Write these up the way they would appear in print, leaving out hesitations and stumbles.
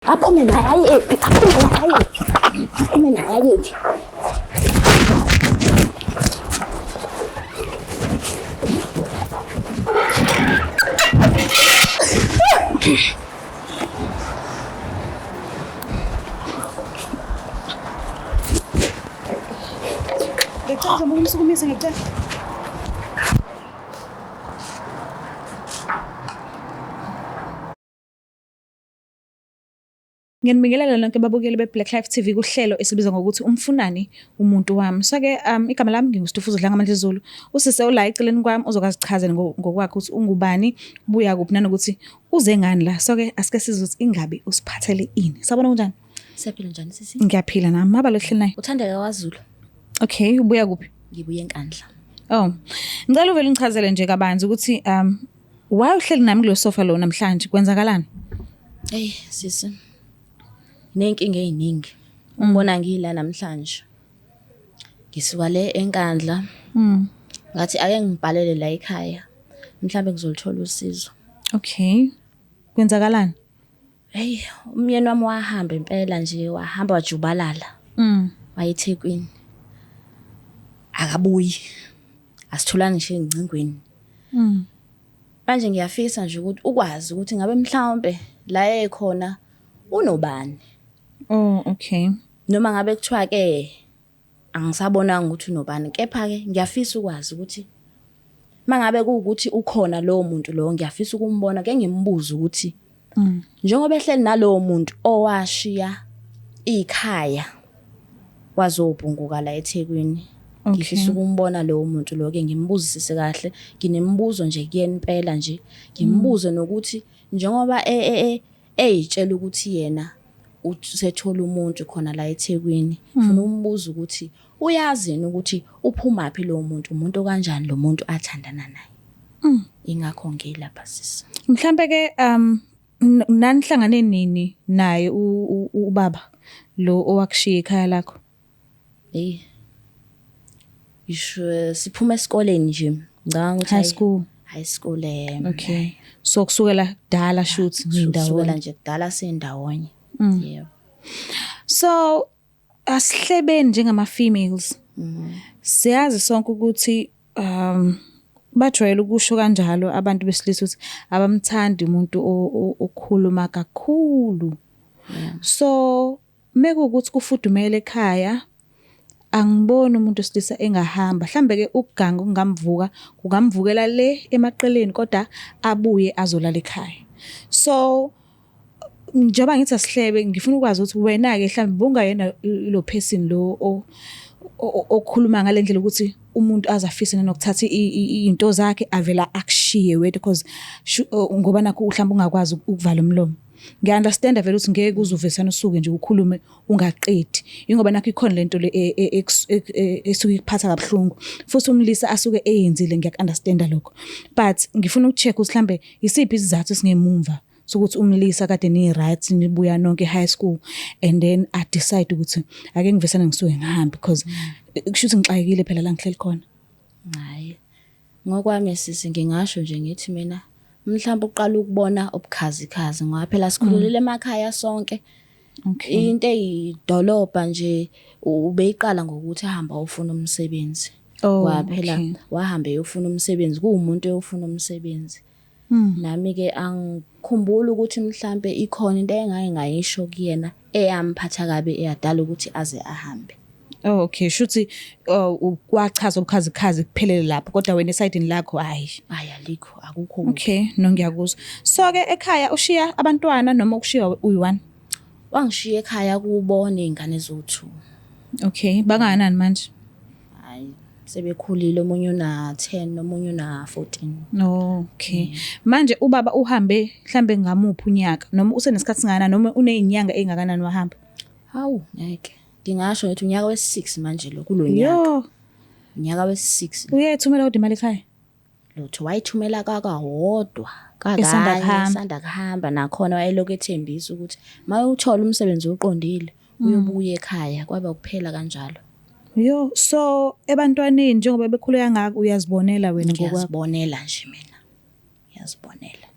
Aphume naye ayephi, aphume naye ayephi, aphume naye ayephi. Ngicela umsukumise ngicela. Nginibingelela lonke babukeli beBlack Life TV kuhlelo esibiza ngokuthi umfunani umuntu wami. So-ke igama lami nginguStufuzo Dlanga Mandla Zulu. Usise ula eceleni kwami uzokwazi ukuchazela ngokwakhe ukuthi ungubani, ubuya kuphi nanokuthi uze ngani la. So-ke asike sizwe ukuthi ingabe usiphathele ini. Sabona kunjani? Siyaphila njani sisi? Ngiyaphila nami. Maba lohleli naye. Uthandeka kwaZulu. Okay, ubuya kuphi? Ngibuye eNkandla. Oh. Ngicela uvele ungichazele nje kabanzi ukuthi why uhleli nami kulo sofa lo namhlanje kwenzakalani? Hey sisi. Nenkinga eziningi. Ungibona ngila namhlanje. Ngisuka le eNkandla. Ngathi ake ngibhalele la ekhaya. Mhlambe ngizolithola usizo. Okay. Kwenzakalani? Hey, umyeni wami wahamba impela nje wahamba wajubalala. WayeThekwini. Akabuyi. Asitholani nje engcingweni. Manje ngiyafisa nje ukuthi ukwazi ukuthi ngabe mhlawumbe la ekhona unobani. Oh, okay. Noma ngabe kuthiwa ke angisabonanga ukuthi unobani, kepha ke ngiyafisa ukwazi ukuthi mangabe kuukuthi ukhona lowo muntu lo ngiyafisa ukumbona ke ngimbuza ukuthi njengoba ehleli nalowo muntu owashiya ikhaya wazobhunguka la eThekwini. Ngifisa ukumbona lowo muntu lo ke ngimbuzisise kahle. Nginemibuzo nje kuyena impela nje. Ngimbuze nokuthi njengoba eyitshela ukuthi yena usethola umuntu khona la eThekwini. Ngifuna umbuzo ukuthi uyazini ukuthi uphuma phi lowo muntu, umuntu kanjani lo muntu athandana naye. Ingakho ngilapha sisi. Mhlambe ke nanihlangane nini naye ubaba lo owakushiya ekhaya lakho? Isho siphuma esikoleni nje. Ngicabanga ukuthi high school. Okay. So kusukela dala shoot ndawonye. Kusukela nje kudala sendawonye. Yebo. So asihlebeni njengama females. Siyazi sonke ukuthi bajwayele ukusho kanjalo abantu besilisa ukuthi abamthandi umuntu okhuluma kakhulu. So mekuwukuthi kufudumele ekhaya angiboni umuntu wesilisa engahamba. Mhlambe ke ukuganga kungamvukela le emaqeleni kodwa abuye azolala ekhaya. So njengoba ngithi asihlebe ngifuna ukwazi ukuthi wena ke mhlambe bungayena lo person lo okhuluma ngalendlela ukuthi umuntu azafisa nokuthatha izinto zakhe avela akushiye wena because ngoba nakho mhlawumbe ungakwazi ukuvala umlomo. Ngiunderstand vele ukuthi ngeke uzuvesana usuke nje ukhulume ungaqedi ingoba nakho ikhona lento le esuke ikuphatha kabuhlungu futhi umlisa asuke eyenzile. Ngiyakunderstanda lokho but ngifuna ukucheck ukuthi mhlambe isiphi isizathu singemumva sokuthi umlisa kade ni right nibuya nonke high school and then I decide ukuthi ake ngivesana ngisuke ngihamba because kushuthi ngixakekile phela la ngihleli khona. Hayi ngokwami sisi ngingasho nje ngithi mina mhlawumbe uqala ukubona obukhazikhazi ngoba phela sikhululile emakhaya sonke. Into eyidolobha nje ubeyiqala ngokuthi ahamba ufuna umsebenzi. Kwaphela wahambe uyofuna umsebenzi kuumuntu oyofuna umsebenzi. Nami ke angikhumbula ukuthi mhlambe ikhona into engayisho kuyena eyamphatha kabe eyadala ukuthi aze ahambe. Oh okay, shuthi kwachaza ubukhazikhazi kuphelele lapho kodwa wena esayidini lakho hayi alikho akukho. Okay, no ngiyakuzwa. So ke ekhaya ushiya abantwana noma ukushiya uyi1? Wangishiya ekhaya kubona izingane ezo2. Okay, bangakanani manje? Hayi sebekhulile, omunye una10 nomunye una14. No, okay. Manje ubaba uhambe mhlambe ngamuphi unyaka noma usenesikhathi singana noma unezinyanga engakanani wahamba? Hawu ngeke. Ngingasho ukuthi unyaka wesi6 manje lo kulonyaka. Unyaka wesi6. Uyethumela kodwa imali ekhaya? Lotho wayithumela kakawodwa. Esanda kuhamba nakhona wayelokhu ethembisa ukuthi mayuthola umsebenzi oqondile uyobuya ekhaya kwaba kuphela kanjalo. So ebantwaneni njengoba bekhule kangaka uyazibonela wena ngokwakho? Ngiyazibonela nje mina. Ngiyazibonela.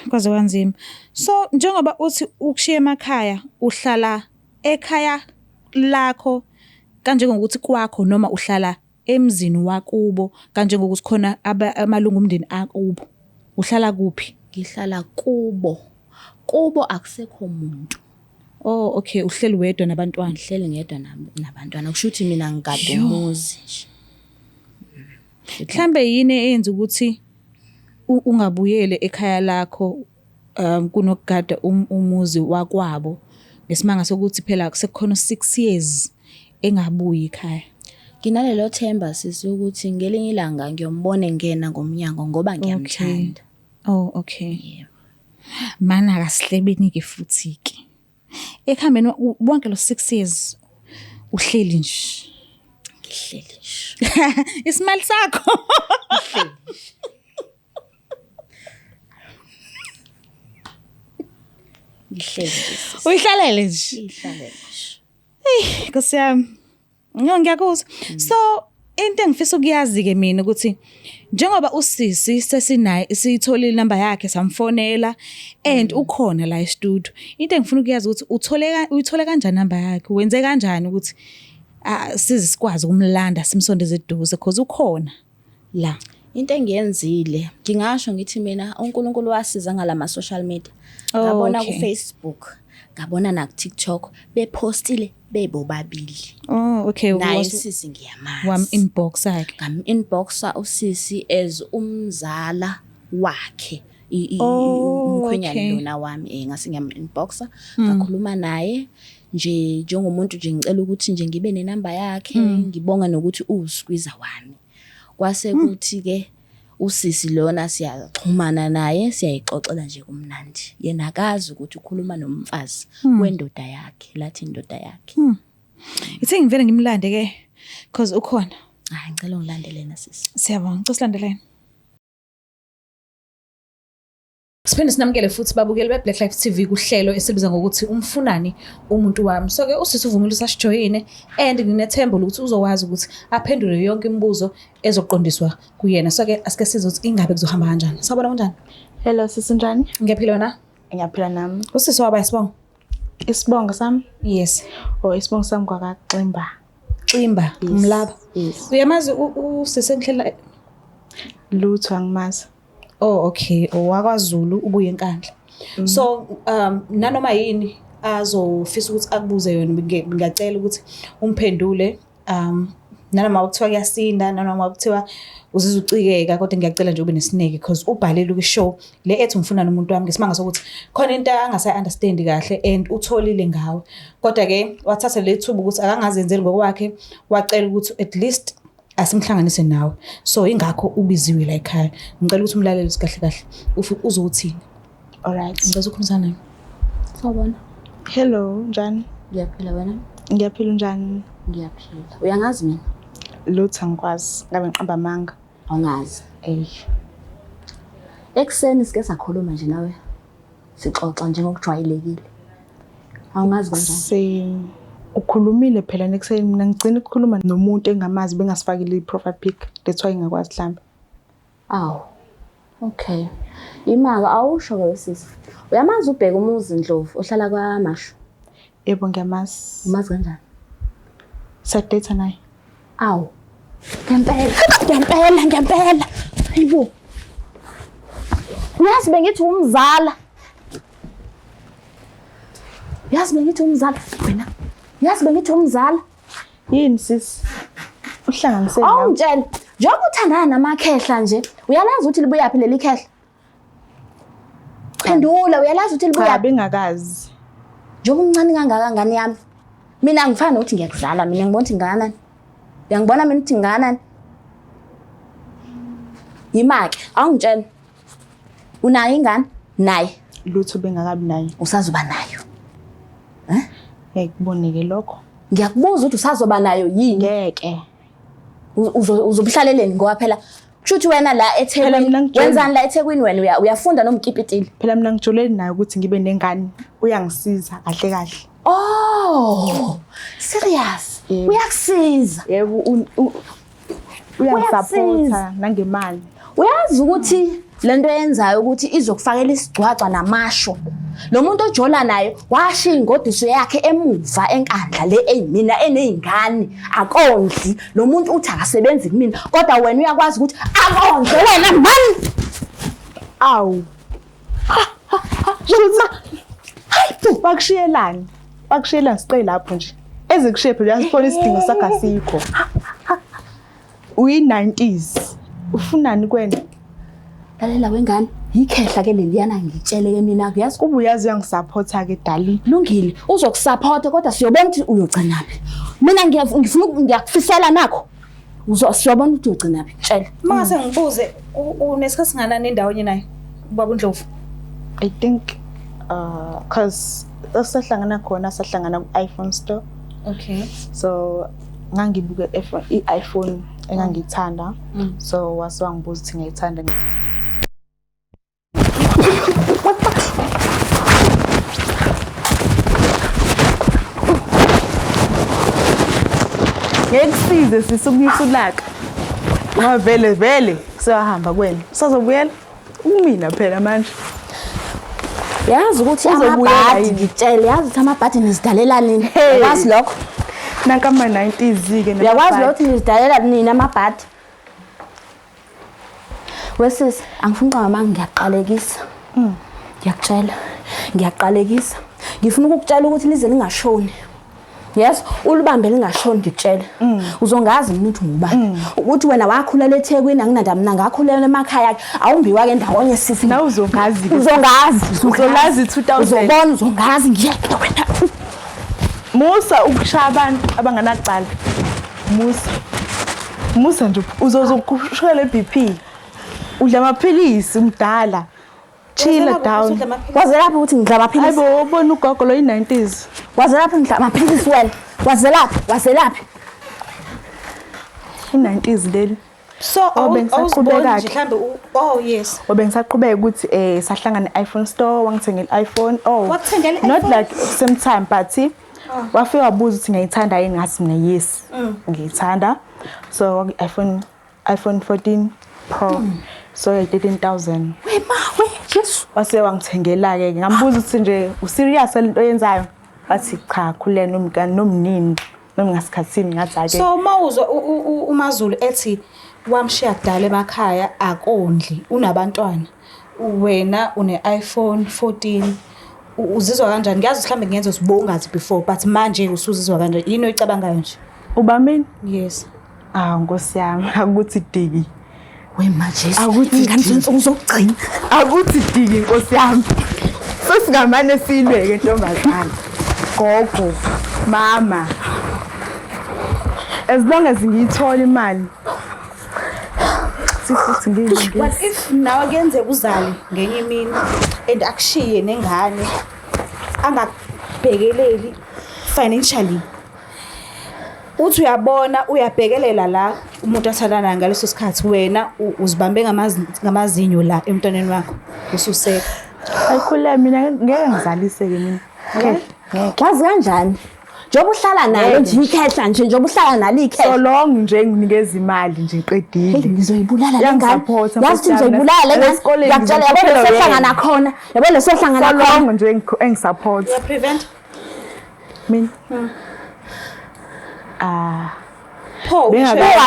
kwaze kwanzima. So njengoba uthi ukushiya emakhaya uhlala ekhaya lakho kanjengokuthi kwakho noma uhlala emzini wakubo kanjengokuthi khona amalungu omndeni akubo. Uhlala kuphi? Ngihlala kubo akusekho umuntu. Oh okay, uhleli wedwa nabantwana. Ngihleli ngedwa nabantwana kusho ukuthi mina ngikade umuzi nje. Mhlambe yini eyenza ukuthi ungabuyele ekhaya lakho kunokugada umuzi wakwabo ngesimanga sokuthi phela sekukhona 6 years engabuyi ekhaya. Nginalelo themba sisi ukuthi ngelinye ilanga ngiyombona ngena ngomnyango ngoba ngiyamthanda. Oh okay. Yebo. Mana akasihlebeni ke futhi ke. Ekhambeni bonke lo 6 years uhleli nje. Ngihleli nje. Isimali sakho. Ngihleli. Uyihlalele nje. Ngihlalele nje. Hey, Nkosi yami. Ngiyakuzwa. So, into engifisa ukuyazi ke mina ukuthi njengoba usisi sesinaye siyitholile inamba yakhe samfonela and ukhona la e-studio. Into engifuna ukuyazi ukuthi uyithole kanjani inamba yakhe? Wenze kanjani ukuthi sikwazi ukumlanda simsondeze eduze because ukhona la. Into engiyenzile, ngingasho ngithi mina uNkulunkulu wasiza ngala social media. Ngabona ku Facebook, ngabona na ku TikTok bepostile bebobabili. Oh okay, naye sisi ngiyamazi. Wam inbox yakhe. Ngam inboxa usisi as umzala wakhe. Umkhwenyana lona wami ngase ngiyam inboxa ngakhuluma naye nje njengomuntu nje ngicela ukuthi nje ngibe nenamba yakhe ngibonga nokuthi uSqueezer wami. Kwase kuthi ke usisi lona siyaxhumana naye siyayixoxela nje kumnandi. Yena akazi ukuthi ukhuluma nomfazi wendoda yakhe, lathi indoda yakhe. Ithi ngivele ngimlande ke because ukhona. Hayi ngicela ungilandelena sisi. Siyabonga, ngicela silandelene. Siphinde sinamukele futhi babukeli beBlack Life TV kuhlelo esibiza ngokuthi umfunani umuntu wami. So ke usisi uvumile usasijoyine and nginethemba ukuthi uzokwazi ukuthi aphendule yonke imibuzo ezoqondiswa kuyena. So ke asike sizothi ingabe kuzohamba kanjani. Sawubona kanjani? Hello sisi njani? Ngiyaphila wena? Ngiyaphila nami. Usisi waba isibongo? Isibongo sami? Yes. Oh isibongo sami kwakaXimba. Ximba, umlaba. Yes. Uyamazi usisi ngihlela Lutho angimazi. Oh okay, owakwaZulu ubuye enkandla. So nanoma yini azofisa ukuthi akubuze yona ngiyacela ukuthi umphendule nanoma ukuthiwa kuyasinda nanoma ukuthiwa uzizwa ucikeka kodwa ngiyacela nje ube nesineke because ubhalile kwishow le ethi ngifuna nomuntu wami ngesimanga sokuthi khona into angasa understand kahle and utholile ngawe kodwa ke wathatha le thuba ukuthi akangazenzeli ngokwakhe wacela ukuthi at least asimhlanganise nawe. So ingakho ubiziwe la ekhaya. Ngicela ukuthi umlaleli kahle kahle uzothini. Alright. Ngicela ukukhuluma naye. Sawubona. Hello njani? Ngiyaphila wena? Ngiyaphila njani? Ngiyaphila. Uyangazi mina? Lutho angikwazi. Ngabe ngiqamba amanga. Awungazi. Ekseni sike sakhuluma nje nawe. Sixoxa njengokujwayelekile. Awungazi kanjani? Ukhulumile phela nekuseni mina ngicela ukukhuluma nomuntu engamazi bengasifakile iprofile pic lethiwa ingakwazi mhlambe. Aw. Okay. Imaka awusho ke sisi. Uyamazi ubheka umuzi Ndlovu ohlala kwaMashu? Yebo ngiyamazi. Umazi kanjani? Sadetha naye. Aw. Ngempela. Hayibo. Uyazi bengithi umzala. Wena. Yazi bengithi umzala. Yini sisi? Uhlanganise nawe. Awungitshela, njengoba uthandana namakhehla nje, uyalazi ukuthi libuya phi leli khehla? Phendula, uyalazi ukuthi libuya? Cha bengakazi. Njengoba umncane kangaka ngani yami. Mina ngifana ukuthi ngiyakuzala, mina ngibona ukuthi nganani. Uyangibona mina ukuthi nganani? Yimake, awungitshela. Unayo ingane? Naye. Lutho bengakabi naye. Usazoba nayo. Ngiyakuboneke lokho. Ngiyakubuza ukuthi usazoba nayo yini? Ngeke. Uzobihlaleleni ngoba phela kushuthi wena la eThekwini wenzani la eThekwini wena uyafunda nomkipitili. Phela mina ngijoleni naye ukuthi ngibe nengane uyangisiza kahle. Oh, serious? Uyakusiza. Yebo uyangisupporta nangemali. Uyazi ukuthi lento yenzayo ukuthi izokufakela isigcwagcwa namasho. Lo muntu ojola naye washiya ingodiso yakhe emuva enkandla le eyimina enezingane akondli. Lo muntu uthi akasebenzi kumina kodwa wena uyakwazi ukuthi akondle wena man. Awu. Hayi bakushiyelani. Bakushiyelani siqe lapho nje. Ezikushiye phela uyasibona isidingo sakho asikho. Uyi-90s. Ufunani kwena? Lalela wengane, yikhehla ke leliyana ngitshele ke mina kuyazi Kuba uyazi uyangisupporta ke dali. lungile uzokusupport kodwa siyobona ukuthi uyogcinaphi. Mina ngifuna ngiyakufisela nakho. Siyobona ukuthi uyogcinaphi tshela. Mase ngibuze unesikhathi singanani endaweni naye ubaba uNdlovu? I think cause sahlangana khona sahlangana ku-iPhone store. Okay. So ngangibuka i-iPhone engangithanda. So wasiwangibuza ukuthi ngiyithanda. Ngekusize sisukunyisa ulaka. Vele siyahamba kwena. Sizobuyela umina phela manje. Yazi ukuthi amabhadi ngitshele yazi ukuthi amabhadi nizidalela nini? Yazi lokho? Nanka ama-90s ke Uyakwazi ukuthi nizidalela nini amabhadi? Wesisi angifuni uqamba manje ngiyaqalekisa. Ngiyakutshela. Ngiyaqalekisa. Ngifuna ukukutshela ukuthi lize lingashoni. Yes, ulibambe lingashoni ngitshela. Uzongazi mina ukuthi ngubani. Ukuthi wena wakhulela eThekwini anginanda mina ngakhulela emakhaya akhe awumbiwa ke ndawonye sisi. Na uzongazi ke. Uzongazi 2000. Uzobona uzongazi ngiyeke wena. Musa ukushaya abantu abanganacala. Musa nje uzokushela iBP. Udla amaphilisi umdala. Chilla down. Waze lapha ukuthi ngidla amaphilisi. Hayibo ubona ugogo lo yi-90s. Waze lapha ngidla amaphilisi wena. Waze lapha. I-90s leli. So awusaqhubeka nje mhlambe oh yes. Bengisaqhubeka ukuthi sahlangana iPhone store wangithengela iPhone. Wakuthengela Not iPhone? like same time but wafika wabuza ukuthi ngiyithanda yini ngathi mina yes. Ngiyithanda. So iPhone 14 Pro. So 13,000. We Jesu. Wase wangithengela ke ngambuza ukuthi nje userious lento yenzayo. Wathi cha khulena nomkani nomnini noma ngasikhathini ngathi ake. So mawuzwa uMaZulu ethi wamshiya kudala emakhaya akondli unabantwana. Wena une iPhone 14 uzizwa kanjani? Ngiyazi mhlambe ngiyenza usibongazi before but manje usuzizwa kanjani? Yini oyicabangayo nje? Uba mina? Yes. Nkosi yami akuthi diki. Wema Jesu. Akuthi ingane zonke uzokugcina. Akuthi diki Nkosi yami. Sesingamane silweke ntombazana. Gogo, mama. As long as ngiyithola imali. Sifuthi ngiyilungile. What if nawe kuyenzeka uzale ngenye imini and akushiye nengane angakubhekeleli financially? Uthi uyabona uyabhekelela la umuntu athandana ngaleso sikhathi wena uzibambe ngamazinyo la emntwaneni wakho ususeka. Ayikhuleka mina ngeke ngizalise ke mina. Ngeke. Wazi kanjani? Njoba uhlala nayo nje ikhehla nje njoba uhlala nalo ikhehla. So long nje nginikeza imali nje qedile. Ngizoyibulala lengane. Yazi ngizoyibulala lengane. Ngiyakutshela yabona sehlangana khona. Yabona sehlangana khona. So long nje engisupport. Yeah, prevent. Mina.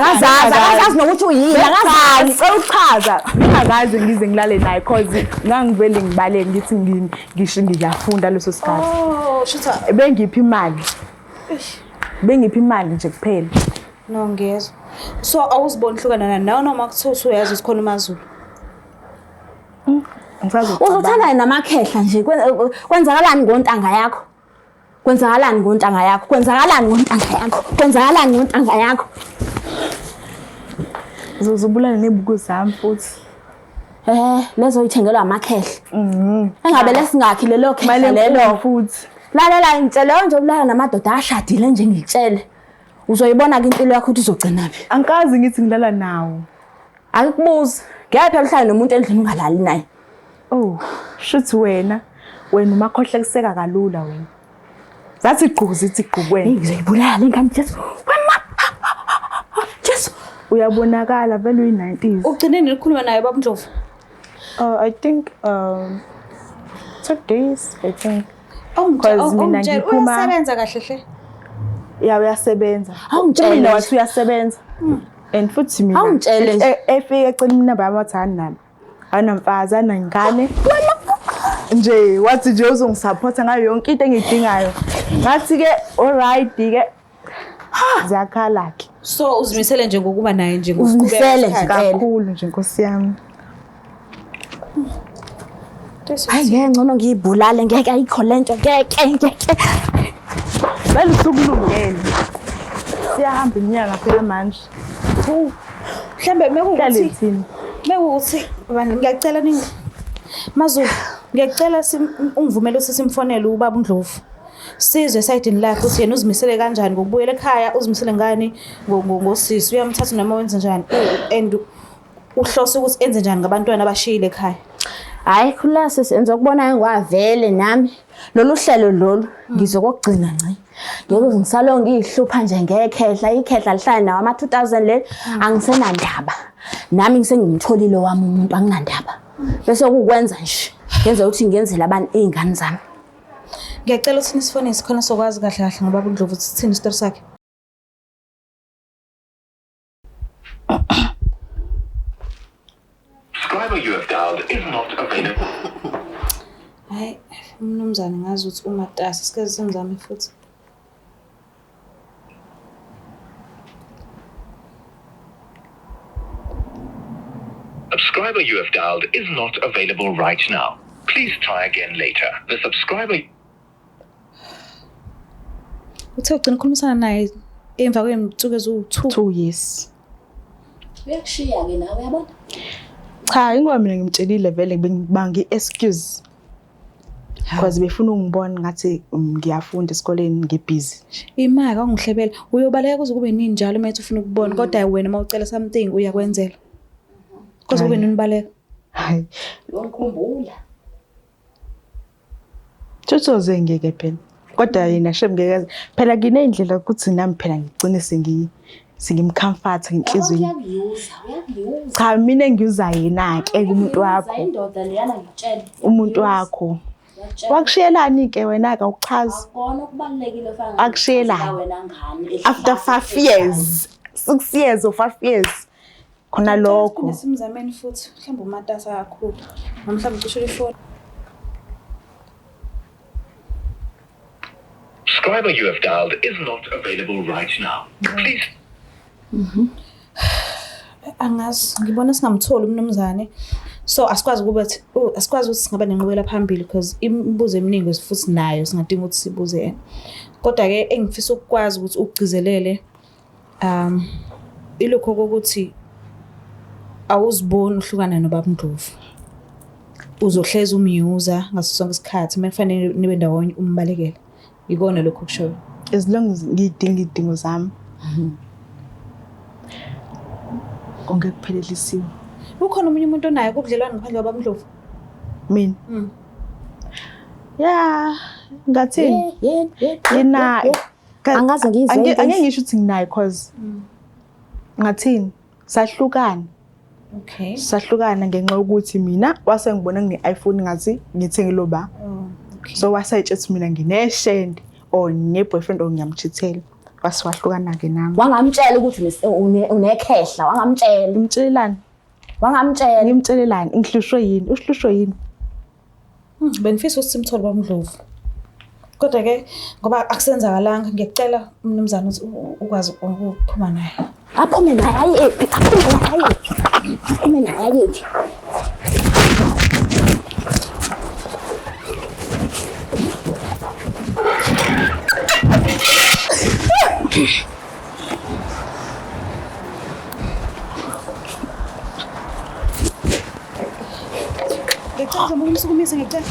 Akazazi nokuthi uyini akazazi. Uchaza. Ngingakaze ngize ngilale naye cause ngangivele ngibale ngithi ngisho ngiyafunda leso sikhathi. Oh, shutha. Bengiphi imali. Bengiphi imali nje kuphela. No ngiyezwa. So awuziboni hlukana nawe noma kuthiwa uyazi isikhona uMaZulu. Uzothanda namakhehla nje kwenzakalani ngontanga yakho? Kwenzakalani ngontanga yakho? Kwenzakalani ngontanga yakho? Kwenzakalani ngontanga yakho? Uzobulala nebuku zami futhi. Lezo uyithengelwa amakhehla. Engabe lesingakhi lelo khehla lelo futhi. Lalela ngitshela nje ubulala namadoda ashadile nje ngitshele. Uzoyibona ke impilo yakho ukuthi uzogcina phi. Angikazi ngithi ngilala nawo. Akubuza. Ngiyaphi uhlala nomuntu endlini ungalali naye. Oh, shuthi wena umakhohle kuseka kalula wena. Zathi igquzi ithi igqubweni. Ngizoyibulala ingane Jesu. Jesu. Uyabonakala vele uyi-90s. Ugcineni likhuluma naye baba Ndlovu. I think 2 days, I think. Awungitshela ngiphuma- uyasebenza kahle hle. Yeah, uyasebenza. Awungitshele Mina nje. wathi uyasebenza. And futhi mina Awungitshele nje. efike ecela inamba yami wathi anami. Anamfazi anangane. Nje wathi nje uzongisupport ngayo yonke into engiyidingayo. Ngathi ke alright ke zakhala ke. So uzimisele nje ngokuba naye nje Uzimisele nje. Kakhulu nje Nkosi yami. Hayi ngeke ngcono ngiyibulale ngeke ayikho lento ngeke. Vele usukulungele. Siyahamba iminyaka phela manje. Mhlambe mekuwukuthi Thina. mekuwukuthi bani ngiyacela ningi Mazulu ngiyacela ungivumele ukuthi simfonele ubaba uNdlovu. Sizwe esayidini lakhe ukuthi yena uzimisele kanjani ngokubuyela ekhaya uzimisele ngani ngosisi uyamthatha noma wenza njani and uhlose ukuthi enze njani ngabantwana abashiyile ekhaya. Hayi khula sesenza ukubona ngwavele nami lolu hlelo lolu ngizokugcina nci. Ngeke ngisalo ngihlupha nje ngekhehla ikhehla lihlala nawo ama 2000 le angisenandaba. Nami ngisengimtholile wami umuntu anginandaba. Bese ukukwenza nje ngenza ukuthi ngenzele abantu izingane zami. Ngiyacela ukuthi nisifonise khona sokwazi kahle kahle ngobaba uNdlovu ukuthi sithini isitori sakhe. Subscriber you have dialed is not available. Hayi umnumzane ngazi ukuthi umatasa sike senzame futhi. Subscriber you have dialed is not available right now. Please try again later. The subscriber Uthe ugcina ukukhulumisana naye emva kwemtsuku ezu2. 2 years. Uyakushiya ke nawe yabona? Cha, ingoba mina ngimtshelile vele bengibanga iexcuse. Because befuna ungibona ngathi ngiyafunda esikoleni ngibusy. Imaka ungihlebela uyobaleka kuze kube nini njalo manje ufuna ukubona kodwa wena mawucela something uyakwenzela. Kuze kube nini baleka. Hayi. Ngikhumbula. Tsotsoze ngeke phela. Kodwa yena shem ngeke phela kunendlela ukuthi nami phela ngigcine singimcomfort ngenhliziyo. Uyakuyuza. Cha mina ngiyuza yena ke umuntu wakho. Indoda leyana ngitshela. Umuntu wakho. Wakushiyelani ke wena ka uchaza? Akona kubalekile fana. Akushiyelani. Wena ngani? After 5 years, 6 years or 5 years. Khona lokho. Nesimzameni futhi mhlawumbe umatasa kakhulu. Namhlanje ucishe ifoni. subscriber you have dialed is not available right now. Please. Angazi ngibona singamtholi umnumzane. So asikwazi ukuthi singabe nenqubela phambili because imibuzo eminingi futhi nayo singadinga ukuthi sibuze yena. Kodwa ke engifisa ukwazi ukuthi ugcizelele ilokho ukuthi awuziboni uhlukana nobaba uNdlovu. Uzohleza umyuza ngaso sonke isikhathi mekufanele nibe ndawonye umbalekela. Ikona lokho kusho. As long as ngidinga idingo zami. Konke kuphelelisiwe. Ukhona umunye umuntu onaye kubudlelwane ngaphandle kwababa uNdlovu? Mina. Yeah, ngathini? Yena Angaze ngizwe. Angeke ngisho ukuthi nginayo because ngathini? Sahlukana. Okay. Sahlukana ngenxa ukuthi mina wase ngibona ngine-iPhone ngathi ngithengelo ba. Okay. So wasayitshela mina ngine-shend or ngine-boyfriend or ngiyamchithela. Wasiwahlukana ke nami. Wangamtshela ukuthi unekhehla, wangamtshela. Ngimtshelelani? Wangamtshela. Ngimtshelelani? Ngihlushwe yini? Uhlushwe yini? Benifisa ukuthi simthole baba uNdlovu. Kodwa ke ngoba akusenzakalanga ngiyacela umnumzane ukuthi ukwazi ukuphuma naye. Aphume naye ayephi? Aphume naye ayephi? Ngicela ngisukumise ngicela.